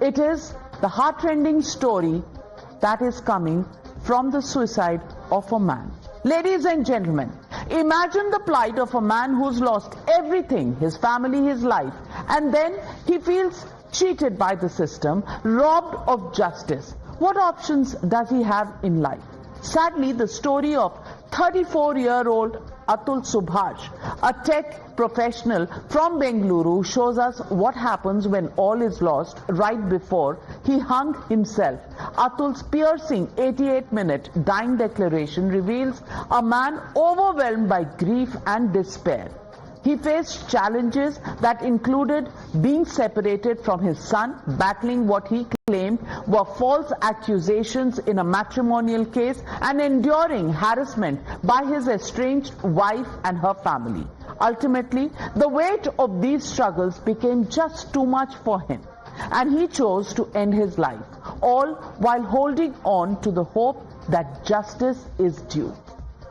It is the heartrending story that is coming from the suicide of a man. Ladies and gentlemen, imagine the plight of a man who's lost everything, his family, his life, and then he feels cheated by the system, robbed of justice. What options does he have in life? Sadly, the story of 34-year-old Atul Subhash, a tech professional from Bengaluru, shows us what happens when all is lost right before he hung himself. Atul's piercing 88-minute dying declaration reveals a man overwhelmed by grief and despair. He faced challenges that included being separated from his son, battling what he claimed were false accusations in a matrimonial case, and enduring harassment by his estranged wife and her family. Ultimately, the weight of these struggles became just too much for him, and he chose to end his life, all while holding on to the hope that justice is due.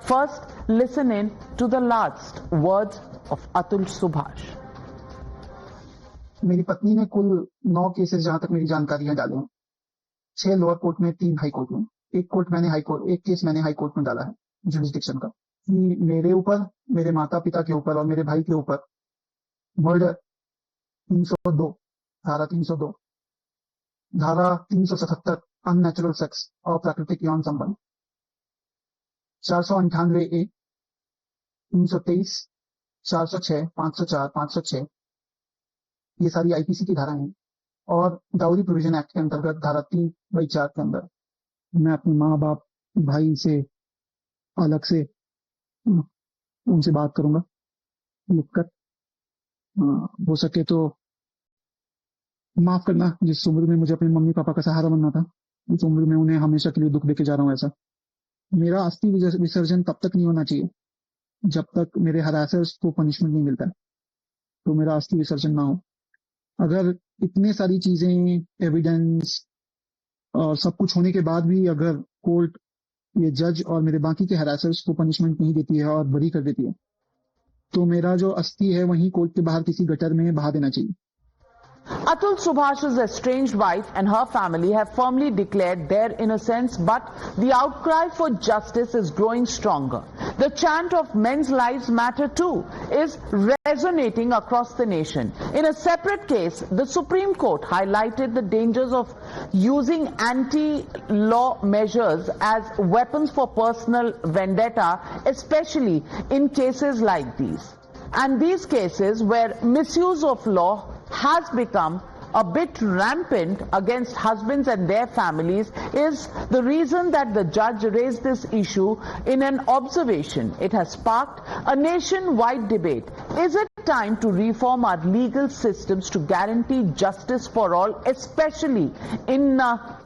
First, listen in to the last words of Atul Subhash. मेरी पत्नी ने कुल 9 cases जहां तक मेरी जानकारियां डाले हैं, 6 लोअर कोर्ट में, 3 हाई कोर्ट में, एक केस मैंने हाई कोर्ट में डाला है जुडिशल का। मेरे ऊपर, मेरे माता पिता के ऊपर और मेरे भाई के ऊपर मर्डर 302, धारा 302, धारा 377 अननेचुरल सेक्स और प्राकृतिक यौन संबंध, 498A, 323, 406, 504, 506, ये सारी आईपीसी की धाराएं हैं। और डाउरी प्रोविजन एक्ट के अंतर्गत धारा 3/4 के अंदर मैं अपने माँ बाप भाई से अलग से उनसे बात करूंगा लिखकर। हो सके तो माफ करना, जिस उम्र में मुझे अपने मम्मी पापा का सहारा बनना था, उस उम्र में उन्हें हमेशा के लिए दुख देके जा रहा हूं। ऐसा मेरा अस्थि विसर्जन तब तक नहीं होना चाहिए जब तक मेरे हरासर्स को पनिशमेंट नहीं मिलता है, तो मेरा अस्थि विसर्जन ना हो। अगर इतने सारी चीजें, एविडेंस और सब कुछ होने के बाद भी अगर कोर्ट, ये जज और मेरे बाकी के हरासर्स को पनिशमेंट नहीं देती है और बरी कर देती है, तो मेरा जो अस्थि है वहीं कोर्ट के बाहर किसी गटर में बहा देना चाहिए। Atul Subhash's estranged wife and her family have firmly declared their innocence, but the outcry for justice is growing stronger. The chant of men's lives matter too is resonating across the nation. In a separate case, the Supreme Court highlighted the dangers of using anti-law measures as weapons for personal vendetta, especially in cases like these. And these cases where misuse of law has become a bit rampant against husbands and their families is the reason that the judge raised this issue in an observation. It has sparked a nationwide debate. Is it time to reform our legal systems to guarantee justice for all, especially in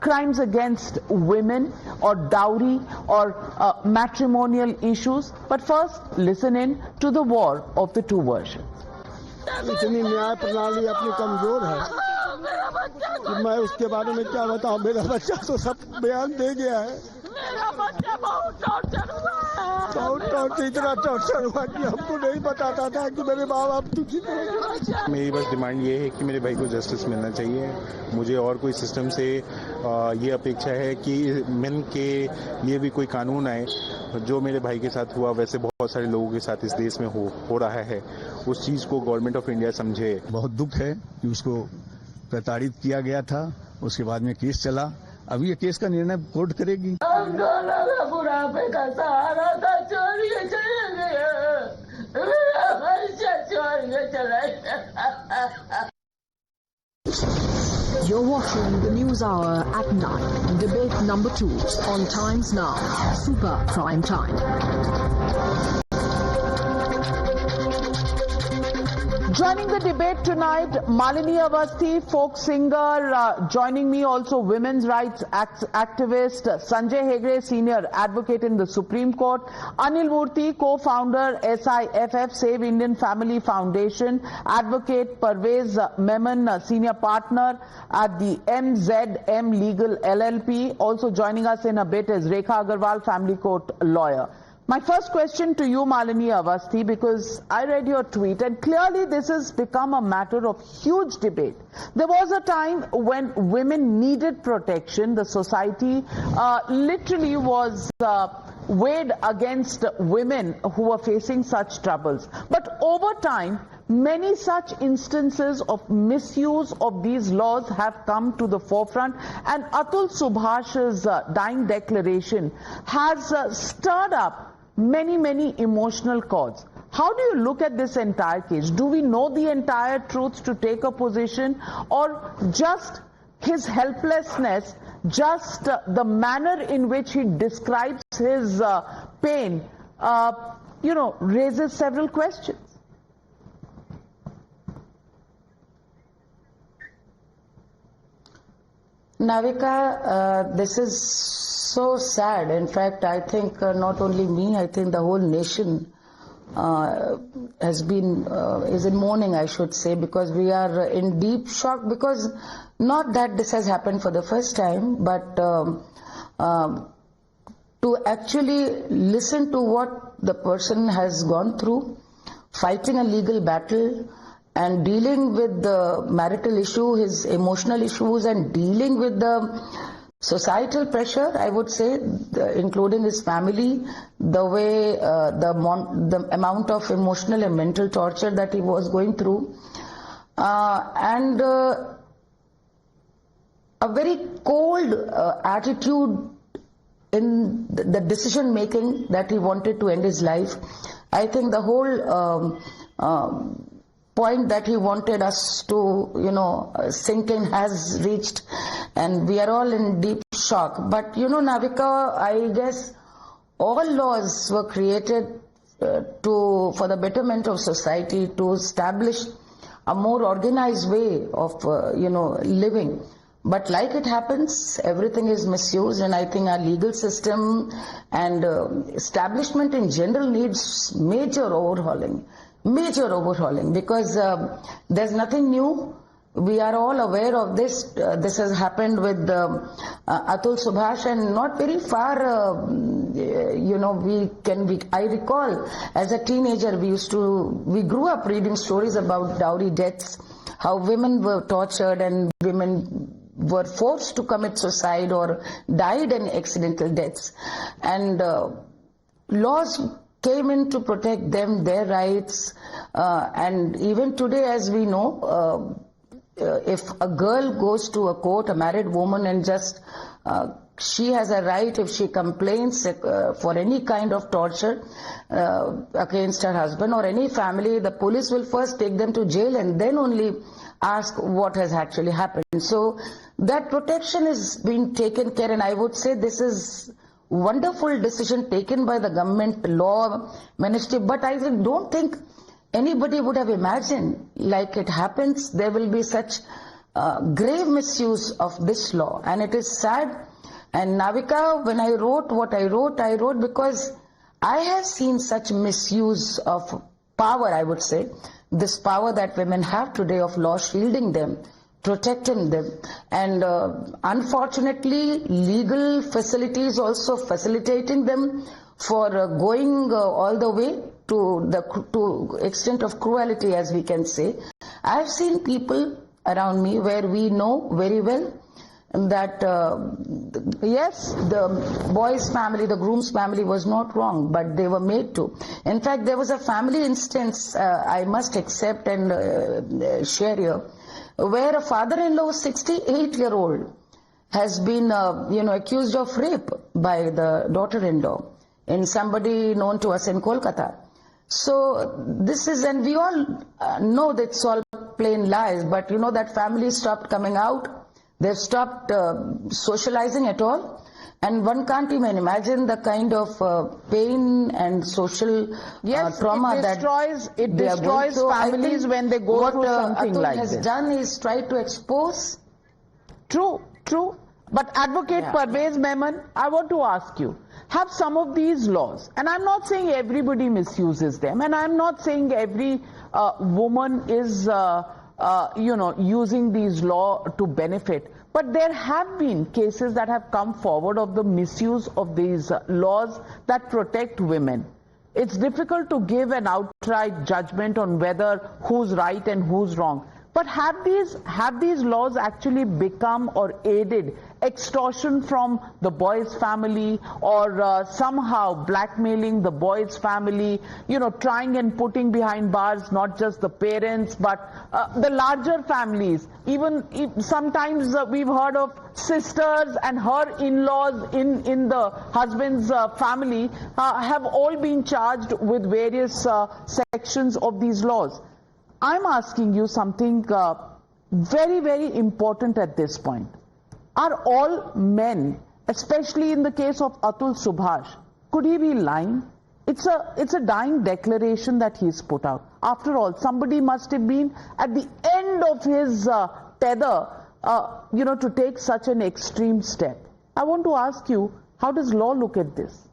crimes against women or dowry or matrimonial issues? But first, listen in to the war of the two versions. इतनी न्याय प्रणाली अपनी कमजोर है कि मैं उसके बारे में क्या बताऊं। मेरा बच्चा तो सब बयान दे गया है। मेरा बच्चा बहुत टॉर्चर हुआ है, इतना टॉर्चर हुआ कि हमको नहीं बताता था कि मेरे माँ बाप दुखी थे। मेरी बस डिमांड ये है कि मेरे भाई को जस्टिस मिलना चाहिए। मुझे और कोई सिस्टम से ये अपेक्षा है कि मेन के लिए भी कोई कानून आए। जो मेरे भाई के साथ हुआ वैसे बहुत सारे लोगों के साथ इस देश में हो रहा है, उस चीज को गवर्नमेंट ऑफ इंडिया समझे। बहुत दुख है कि उसको प्रताड़ित किया गया था, उसके बाद में केस चला। अभी ये केस का निर्णय कोर्ट करेगी। बुढ़ापे का सहारा था, चोरी चले गए, मेरा बच्चा चोरी चला गया। You're watching the News Hour at 9, debate number 2 on Times Now, Super Prime Time. Joining the debate tonight, Malini Awasthi, folk singer. Joining me also, women's rights activist Sanjay Hegde, senior advocate in the Supreme Court. Anil Murthy, co-founder SIFF, Save Indian Family Foundation. Advocate Parvez Memon, senior partner at the MZM Legal LLP. Also joining us in a bit is Rekha Agarwal, family court lawyer. My first question to you, Malini Awasthi, because I read your tweet and clearly this has become a matter of huge debate. There was a time when women needed protection. The society literally was weighed against women who were facing such troubles. But over time, many such instances of misuse of these laws have come to the forefront, and Atul Subhash's dying declaration has stirred up many emotional chords. How do you look at this entire case? Do we know the entire truth to take a position, or just his helplessness, just the manner in which he describes his pain, raises several questions? Navika, this is so sad. In fact, I think not only me, I think the whole nation is in mourning, I should say, because we are in deep shock, because not that this has happened for the first time, but to actually listen to what the person has gone through, fighting a legal battle, and dealing with the marital issue, his emotional issues, and dealing with the societal pressure, I would say, including his family, the way, the amount of emotional and mental torture that he was going through, and a very cold attitude in the decision making that he wanted to end his life. I think the whole point that he wanted us to, sink in has reached, and we are all in deep shock. But, Navika, I guess all laws were created for the betterment of society, to establish a more organized way of, living. But like it happens, everything is misused, and I think our legal system and establishment in general needs major overhauling, because there's nothing new. We are all aware of this. This has happened with Atul Subhash, and not very far, I recall as a teenager, we grew up reading stories about dowry deaths, how women were tortured and women were forced to commit suicide or died in accidental deaths. And laws came in to protect them, their rights, and even today, as we know, if a girl goes to a court, a married woman, and just she has a right, if she complains for any kind of torture against her husband or any family, the police will first take them to jail and then only ask what has actually happened. So that protection is being taken care, and I would say this is wonderful decision taken by the government, law ministry, but I don't think anybody would have imagined, like it happens, there will be such grave misuse of this law, and it is sad. And Navika, when I wrote what I wrote because I have seen such misuse of power, I would say, this power that women have today of law shielding them, protecting them, and unfortunately legal facilities also facilitating them for going all the way to the extent of cruelty, as we can say. I've seen people around me where we know very well that yes, the boy's family, the groom's family was not wrong, but they were made to. In fact, there was a family instance I must accept and share here, where a father-in-law, 68-year-old, has been accused of rape by the daughter-in-law in somebody known to us in Kolkata. So this is, and we all know that it's all plain lies, but that family stopped coming out. They've stopped socializing at all, and one can't even imagine the kind of pain and social trauma it destroys families when they go through something Atul like this. What Atul has done is try to expose. True. But Advocate Parvez Memon, I want to ask you, have some of these laws, and I'm not saying everybody misuses them, and I'm not saying every woman is using these law to benefit. But there have been cases that have come forward of the misuse of these laws that protect women. It's difficult to give an outright judgment on whether who's right and who's wrong. But have these laws actually become or aided extortion from the boy's family, or somehow blackmailing the boy's family, trying and putting behind bars not just the parents but the larger families? Even sometimes we've heard of sisters and her in-laws in the husband's family have all been charged with various sections of these laws. I'm asking you something very, very important at this point. Are all men, especially in the case of Atul Subhash, could he be lying? It's a dying declaration that he's put out. After all, somebody must have been at the end of his tether, to take such an extreme step. I want to ask you, how does law look at this?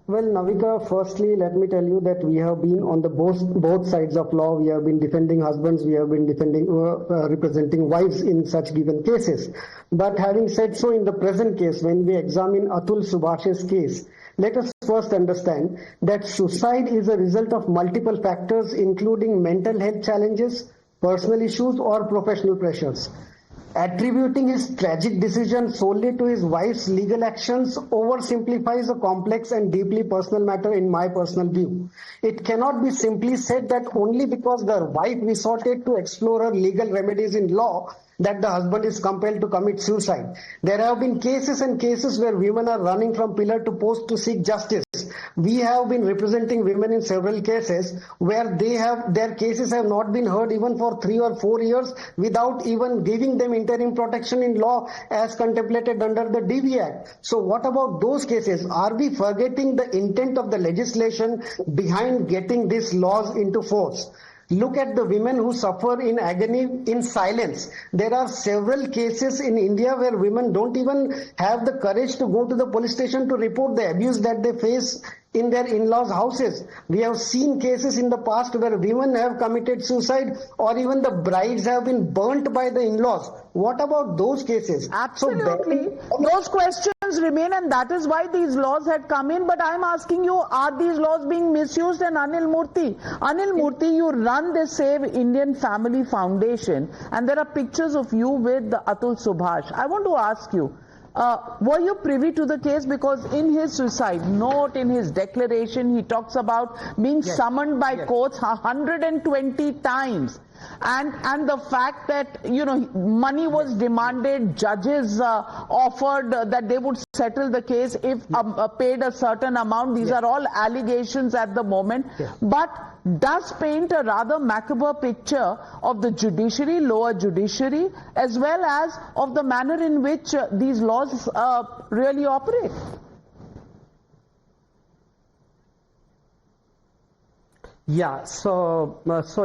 Well, Navika, firstly, let me tell you that we have been on the both sides of law. We have been defending husbands, we have been defending representing wives in such given cases. But having said so, in the present case, when we examine Atul Subhash's case, let us first understand that suicide is a result of multiple factors, including mental health challenges, personal issues, or professional pressures. Attributing his tragic decision solely to his wife's legal actions oversimplifies a complex and deeply personal matter in my personal view. It cannot be simply said that only because the wife resorted to explore her legal remedies in law that the husband is compelled to commit suicide. There have been cases and cases where women are running from pillar to post to seek justice. We have been representing women in several cases where their cases have not been heard even for 3 or 4 years without even giving them interim protection in law as contemplated under the DV Act. So what about those cases? Are we forgetting the intent of the legislation behind getting these laws into force? Look at the women who suffer in agony in silence. There are several cases in India where women don't even have the courage to go to the police station to report the abuse that they face in their in-laws' houses. We have seen cases in the past where women have committed suicide, or even the brides have been burnt by the in-laws. What about those cases? Absolutely. Those questions remain, and that is why these laws had come in. But I'm asking you, are these laws being misused? And Anil Murthy, you run the Save Indian Family Foundation, and there are pictures of you with Atul Subhash. I want to ask you, were you privy to the case? Because in his suicide note, in his declaration, he talks about being summoned by courts 120 times. And the fact that, money was demanded, judges offered that they would settle the case if paid a certain amount. These are all allegations at the moment. But does paint a rather macabre picture of the judiciary, lower judiciary, as well as of the manner in which these laws really operate. Yeah, so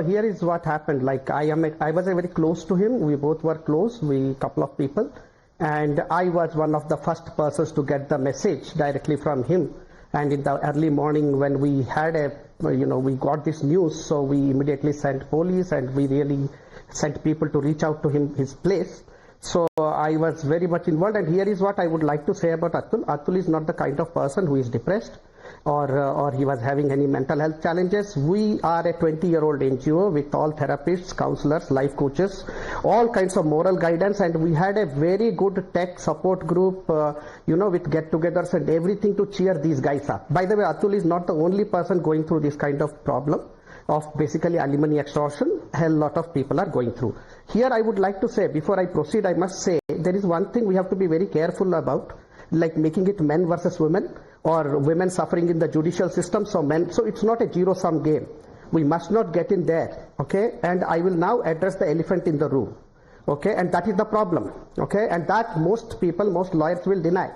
here is what happened. Like I was very close to him. We both were close, couple of people, and I was one of the first persons to get the message directly from him. And in the early morning when we had we got this news, so we immediately sent police and we really sent people to reach out to him, his place. So I was very much involved, and here is what I would like to say about Atul. Atul is not the kind of person who is depressed or he was having any mental health challenges. We are a 20-year-old NGO with all therapists, counselors, life coaches, all kinds of moral guidance, and we had a very good tech support group, with get-togethers and everything to cheer these guys up. By the way, Atul is not the only person going through this kind of problem of basically alimony extortion. A lot of people are going through. Here I would like to say, before I proceed, I must say there is one thing we have to be very careful about, like making it men versus women, or women suffering in the judicial system, so it's not a zero-sum game. We must not get in there, okay? And I will now address the elephant in the room, okay? And that is the problem, okay? And that most lawyers will deny.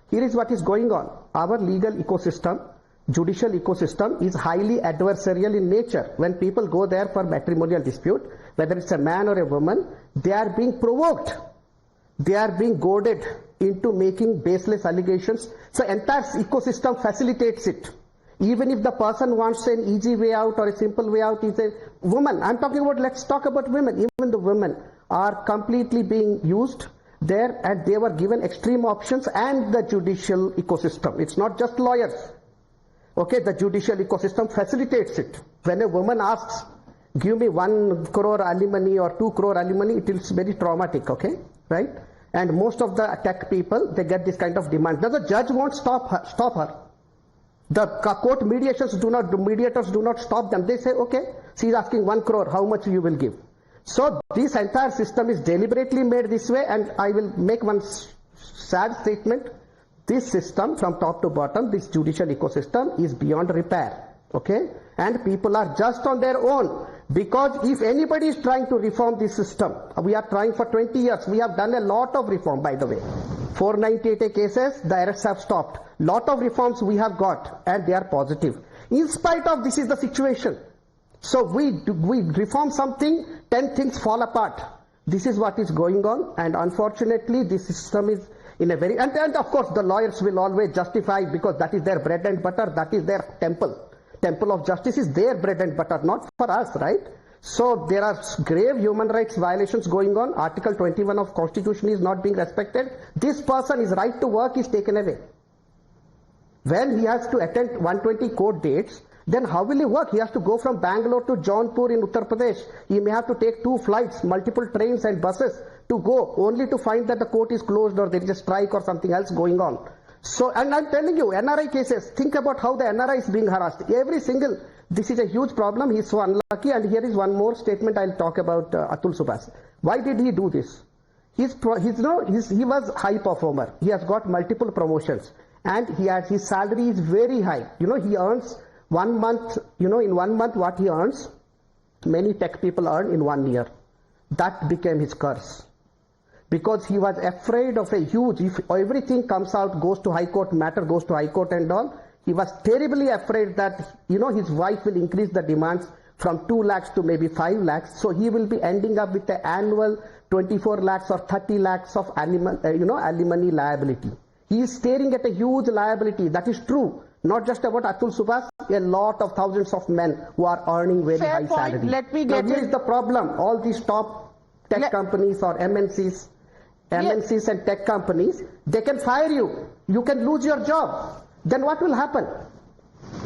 Here is what is going on. Our legal ecosystem, judicial ecosystem, is highly adversarial in nature. When people go there for matrimonial dispute, whether it's a man or a woman, they are being provoked. They are being goaded into making baseless allegations. So entire ecosystem facilitates it. Even if the person wants an easy way out or a simple way out, is a woman. I'm talking about, let's talk about women. Even the women are completely being used there, and they were given extreme options, and the judicial ecosystem. It's not just lawyers. Okay, the judicial ecosystem facilitates it. When a woman asks, give me 1 crore alimony or 2 crore alimony, it is very traumatic, okay, right? And most of the tech people, they get this kind of demand. Now the judge won't stop her. The court mediators do not stop them. They say, okay, she's asking 1 crore, how much you will give? So this entire system is deliberately made this way, and I will make one sad statement. This system from top to bottom, this judicial ecosystem is beyond repair, okay? And people are just on their own, because if anybody is trying to reform this system, we are trying for 20 years, we have done a lot of reform, by the way. 498A cases, the arrests have stopped. Lot of reforms we have got, and they are positive. In spite of this is the situation. So we reform something, 10 things fall apart. This is what is going on, and unfortunately this system is in a very, and of course the lawyers will always justify, because that is their bread and butter, that is their temple. Temple of justice is their bread and butter, not for us, right? So there are grave human rights violations going on. Article 21 of Constitution is not being respected. This person, his right to work is taken away. When he has to attend 120 court dates, then how will he work? He has to go from Bangalore to Jaunpur in Uttar Pradesh. He may have to take 2 flights, multiple trains and buses to go, only to find that the court is closed or there is a strike or something else going on. So, and I'm telling you, NRI cases, think about how the NRI is being harassed. Every single, this is a huge problem. He's so unlucky. And here is one more statement I'll talk about Atul Subhash. Why did he do this? He was high performer. He has got multiple promotions, and his salary is very high. You know, he earns 1 month, in 1 month what he earns, many tech people earn in 1 year. That became his curse. Because he was afraid of a huge, if everything comes out, goes to High Court, matter goes to High Court and all, he was terribly afraid that, his wife will increase the demands from 2 lakhs to maybe 5 lakhs. So he will be ending up with an annual 24 lakhs or 30 lakhs of alimony liability. He is staring at a huge liability. That is true. Not just about Atul Subhash, a lot of thousands of men who are earning very high salaries. Let me get here is the problem. All these top tech companies or MNCs and tech companies, they can fire you. You can lose your job. Then what will happen?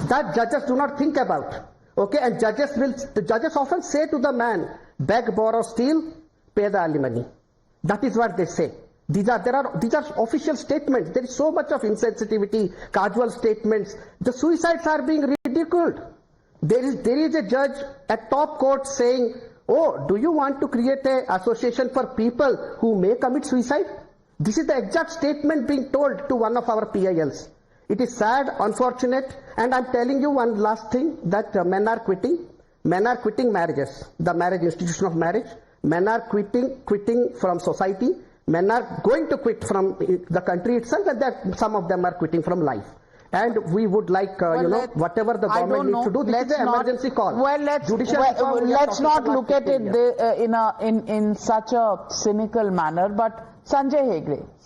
That judges do not think about. Okay, and the judges often say to the man, beg, borrow, steal, pay the alimony. That is what they say. These are official statements. There is so much of insensitivity, casual statements. The suicides are being ridiculed. There is a judge at top court saying, oh, do you want to create an association for people who may commit suicide? This is the exact statement being told to one of our PILs. It is sad, unfortunate, and I'm telling you one last thing, that men are quitting. Men are quitting marriages, the marriage institution of marriage. Men are quitting from society. Men are going to quit from the country itself, and that some of them are quitting from life. And we would like, whatever the government needs to do, this is an emergency call. Well, let's not look at it in such a cynical manner. But Sanjay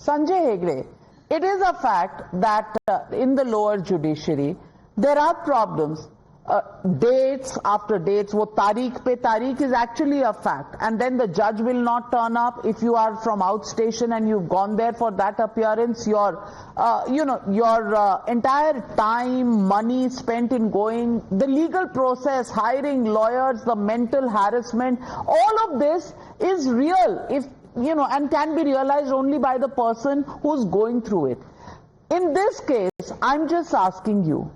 Hegde, it is a fact that in the lower judiciary, there are problems. Dates after dates, wo tarikh pe tarikh is actually a fact, and then the judge will not turn up. If you are from outstation and you've gone there for that appearance, your entire time, money spent in going, the legal process, hiring lawyers, the mental harassment, all of this is real, and can be realized only by the person who's going through it. In this case, I'm just asking you,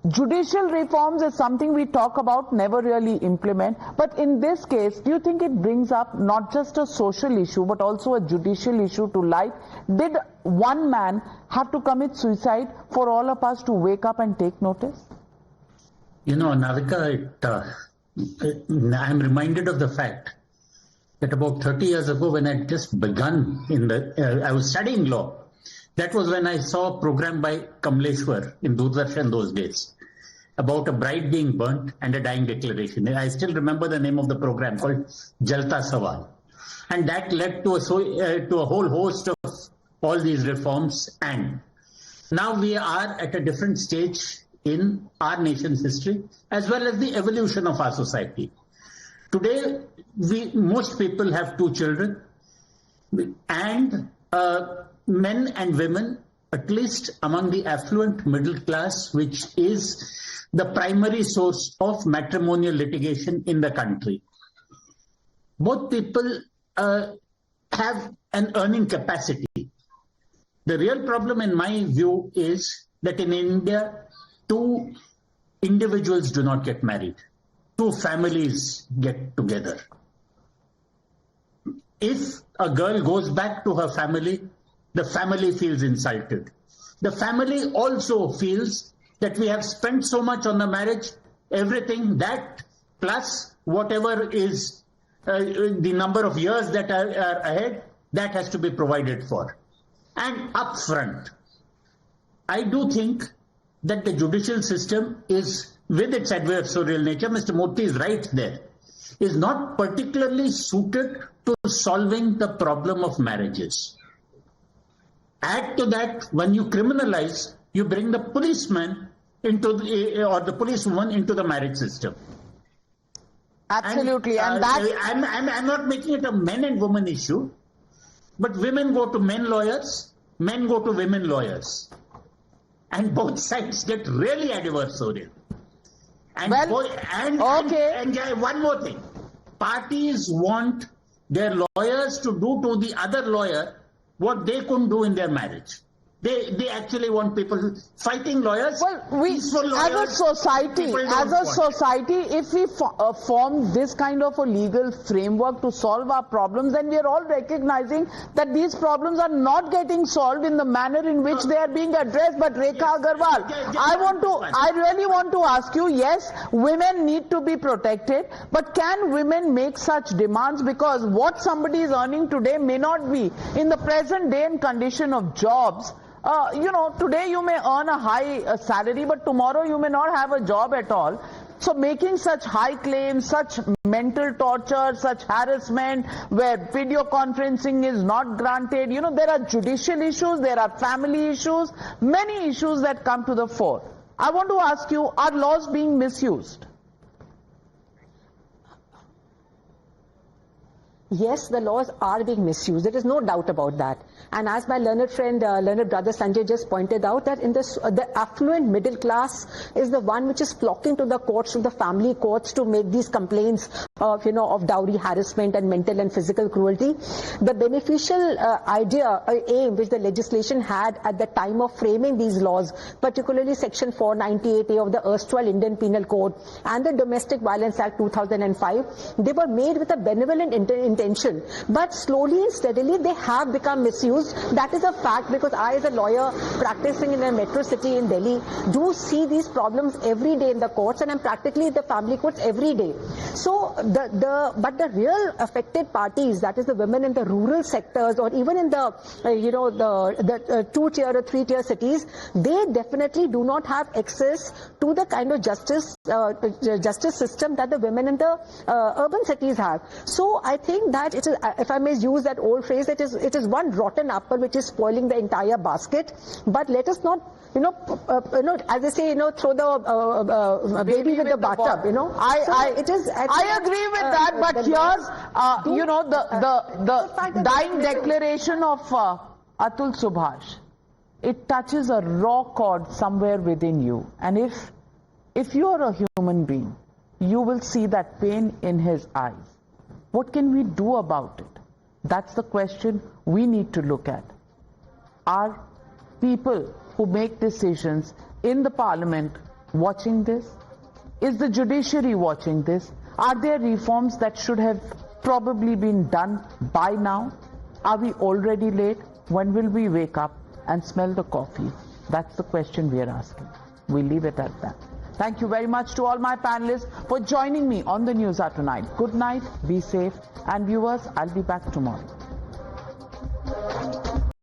judicial reforms is something we talk about, never really implement. But in this case, do you think it brings up not just a social issue, but also a judicial issue to light? Did one man have to commit suicide for all of us to wake up and take notice? Navika, I'm reminded of the fact that about 30 years ago, when I just begun I was studying law. That was when I saw a program by Kamleshwar in Doordarshan those days about a bride being burnt and a dying declaration. I still remember the name of the program, called Jalta Sawal. And that led to a whole host of all these reforms. And now we are at a different stage in our nation's history, as well as the evolution of our society. Today, most people have 2 children, and men and women, at least among the affluent middle class, which is the primary source of matrimonial litigation in the country. Both people have an earning capacity. The real problem, in my view, is that in India, 2 individuals do not get married. 2 families get together. If a girl goes back to her family, the family feels insulted. The family also feels that we have spent so much on the marriage, everything that plus whatever is the number of years that are ahead, that has to be provided for. And upfront, I do think that the judicial system is, with its adversarial nature, Mr. Murthy is right there, is not particularly suited to solving the problem of marriages. Add to that, when you criminalize, you bring the policeman into or the policewoman into the marriage system. Absolutely, and I'm not making it a men and women issue, but women go to men lawyers, men go to women lawyers, and both sides get really adversarial. And one more thing, parties want their lawyers to do to the other lawyer what they couldn't do in their marriage. They actually want people fighting lawyers. Well, as a society, if we form this kind of a legal framework to solve our problems, then we are all recognizing that these problems are not getting solved in the manner in which they are being addressed. But Rekha Agarwal, I really want to ask you, yes, women need to be protected, but can women make such demands? Because what somebody is earning today may not be in the present day and condition of jobs. Today you may earn a high salary, but tomorrow you may not have a job at all. So making such high claims, such mental torture, such harassment, where video conferencing is not granted, there are judicial issues, there are family issues, many issues that come to the fore. I want to ask you, are laws being misused? Yes, the laws are being misused. There is no doubt about that. And as my learned friend, learned brother Sanjay just pointed out, that in this, the affluent middle class is the one which is flocking to the courts, to the family courts, to make these complaints of, of dowry harassment and mental and physical cruelty. The beneficial aim which the legislation had at the time of framing these laws, particularly Section 498A of the erstwhile Indian Penal Code and the Domestic Violence Act 2005, they were made with a benevolent intention, but slowly and steadily they have become misused. That is a fact, because I, as a lawyer practicing in a metro city in Delhi, do see these problems every day in the courts, and I'm practically in the family courts every day. So but the real affected parties, that is the women in the rural sectors, or even in the the 2-tier or 3-tier cities, they definitely do not have access to the kind of justice system that the women in the urban cities have. So I think that it is, if I may use that old phrase, it is one rotten apple which is spoiling the entire basket. But let us not, as they say, throw the baby with the bathtub. I agree with that, but here's the dying declaration of Atul Subhash. It touches a raw chord somewhere within you, and if you are a human being, you will see that pain in his eyes. What can we do about it? That's the question we need to look at. Are people who make decisions in the parliament watching this? Is the judiciary watching this? Are there reforms that should have probably been done by now? Are we already late? When will we wake up and smell the coffee? That's the question we are asking. We'll leave it at that. Thank you very much to all my panelists for joining me on the Newshour tonight. Good night, be safe, and viewers, I'll be back tomorrow.